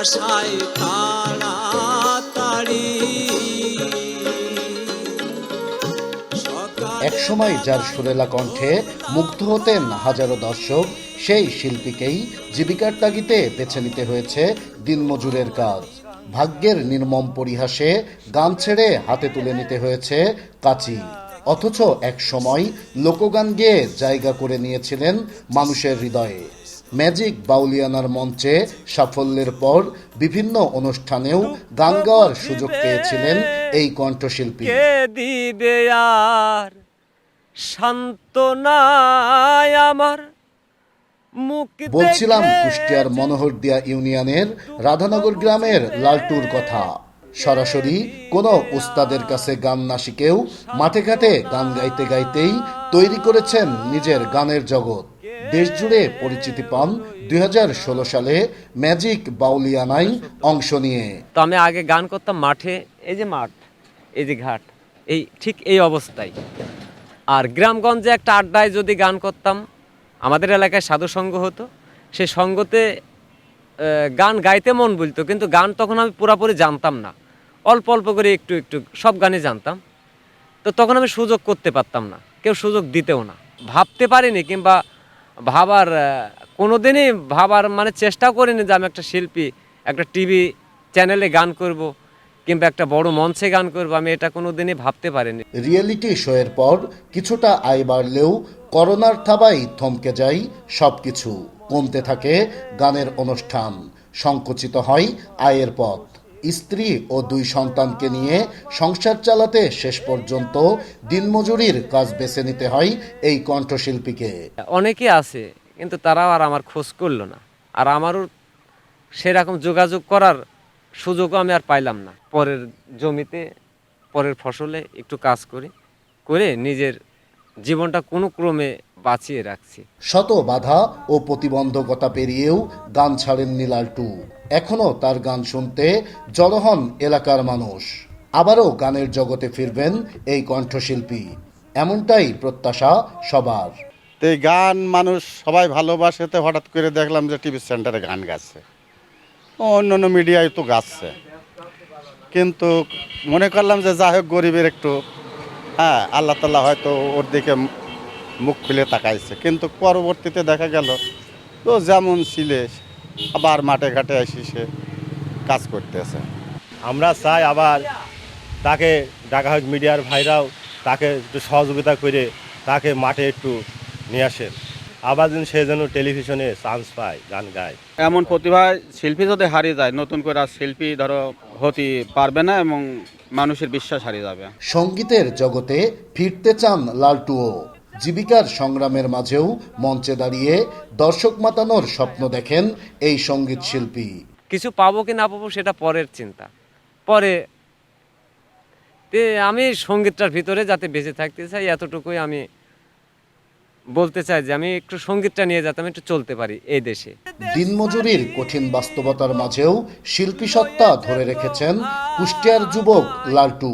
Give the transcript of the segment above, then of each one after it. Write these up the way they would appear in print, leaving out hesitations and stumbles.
আশায় তাড়াতাড়ি। একসময় যার সুরেলা কণ্ঠে মুগ্ধ হতেন হাজারো দর্শক, সেই শিল্পীকেই জীবিকার তাগিদে বেছে নিতে হয়েছে দিনমজুরের কাজ। ভাগ্যের নির্মম পরিহাসে গান ছেড়ে হাতে তুলে নিতে হয়েছে কাঁচি। অথচ এক সময় লোকগান গেয়ে জায়গা করে নিয়েছিলেন মানুষের হৃদয়ে। ম্যাজিক বাউলিয়ানার মঞ্চে সাফল্যের পর বিভিন্ন অনুষ্ঠানেও গান গাওয়ার সুযোগ পেয়েছিলেন এই কণ্ঠশিল্পী। কে দিবে আর সান্ত্বনায় আমার মুখ। বলছিলাম কুষ্টিয়ার মনোহরদিয়া ইউনিয়নের রাধানগর গ্রামের লালটুর কথা। সরাসরি কোনো উস্তাদের কাছে গান না শিখেও মাঠে ঘাটে গান গাইতে গাইতেই তৈরি করেছেন নিজের গানের জগৎ। দেশজুড়ে পরিচিতি পান 2016 সালে ম্যাজিক বাউলিয়ানায় অংশ নিয়ে। তো আমি আগে গান করতাম মাঠে, এই যে মাঠ, এই যে ঘাট, এই ঠিক এই অবস্থায়। আর গ্রামগঞ্জে একটা আড্ডায় যদি গান করতাম, আমাদের এলাকায় সাধু সংঘ হতো, সেই সঙ্গতে গান গাইতে মন বলতো, কিন্তু গান তখন আমি পুরাপুরি জানতাম না, অল্প অল্প করে একটু একটু সব গানই জানতাম। তো তখন আমি সুযোগ করতে পারতাম না, কেউ সুযোগ দিতেও না। ভাবতে পারিনি, কিংবা ভাবার কোনোদিনই ভাবার মানে চেষ্টাও করিনি যে আমি একটা শিল্পী, একটা টিভি চ্যানেলে গান করব, কিংবা একটা বড় মঞ্চে গান করব। আমি এটা কোনোদিনই ভাবতে পারিনি। রিয়েলিটি শোয়ের পর কিছুটা আয় বাড়লেও করোনার থাবায় থমকে যায় সবকিছু। কমতে থাকে গানের অনুষ্ঠান, সংকুচিত হয় আয়ের পথ। স্ত্রী ও 2 সন্তানকে নিয়ে সংসার চালাতে শেষ পর্যন্ত দিনমজুরির কাজ বেছে নিতে হয় এই কণ্ঠশিল্পীকে। অনেকে আছে, কিন্তু তারাও আর আমার খোঁজ করলো না, আর আমারও সেরকম যোগাযোগ করার সুযোগও আমি আর পাইলাম না। পরের জমিতে, পরের ফসলে একটু কাজ করে নিজের জীবনটা কোনো ক্রমে বাঁচিয়ে রাখছি। শত বাধা ও প্রতিবন্ধকতা পেরিয়েও গান ছাড়েননি লালটু। এখনো তার গান শুনতে জড়ো হন এলাকার মানুষ। আবারও গানের জগতে ফিরবেন এই কণ্ঠশিল্পী, এমনটাই প্রত্যাশা সবার। তো এই গান মানুষ সবাই ভালোবাসে, তো হঠাৎ করে দেখলাম যে টিভি সেন্টারে গান গাচ্ছে, অন্য অন্য মিডিয়ায় তো গাচ্ছে, কিন্তু মনে করলাম যে যাই হোক গরিবের একটু আল্লাহ তাআলা হয়তো ওর দিকে মুখ খুলে তাকাইছে। কিন্তু পরবর্তীতে দেখা গেল তো যেমন ছিলে আবার মাঠে ঘাটে এসে সে কাজ করতেছে। আমরা চাই আবার তাকে ঢাকা হোক মিডিয়ার ভাইরাও তাকে একটু সহযোগিতা করে তাকে মাঠে একটু নিয়ে আসেন, আবার যেন সে যেন টেলিভিশনে চান্স পায়, গান গায়। এমন প্রতিভা শিল্পী যদি হারিয়ে যায়, নতুন করে আর শিল্পী ধরো হতে পারবে না এবং মানুষের বিশ্বাস হারিয়ে যাবে। সঙ্গীতের জগতে ফিরতে চান লালটুও। জীবিকার সংগ্রামের মাঝেও মঞ্চে দাঁড়িয়ে দর্শক মাতানোর স্বপ্ন দেখেন এই সঙ্গীত শিল্পী। কিছু পাবো কি না পাবো সেটা পরের চিন্তা। পরে আমি সঙ্গীতটার ভিতরে যাতে বেঁচে থাকতে চাই, এতটুকুই আমি বলতে চাই, যে আমি একটু সঙ্গীতটা নিয়ে যাতে আমি একটু চলতে পারি এই দেশে। দিনমজুরির কঠিন বাস্তবতার মাঝেও শিল্পী সত্তা ধরে রেখেছেন কুষ্টিয়ার যুবক লালটু।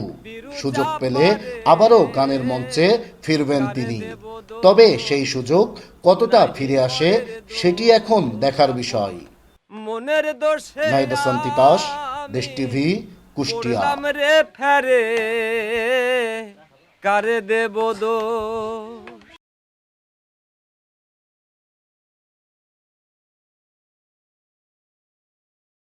সুযোগ পেলে আবারও গানের মঞ্চে ফিরবেন তিনি। তবে সেই সুযোগ কতটা ফিরে আসে সেটি এখন দেখার বিষয়। মনের দোষে নাইদা সান্তিতাস, দেশ টিভি, কুষ্টিয়া। রে ফেরে কারে দেব দোষ।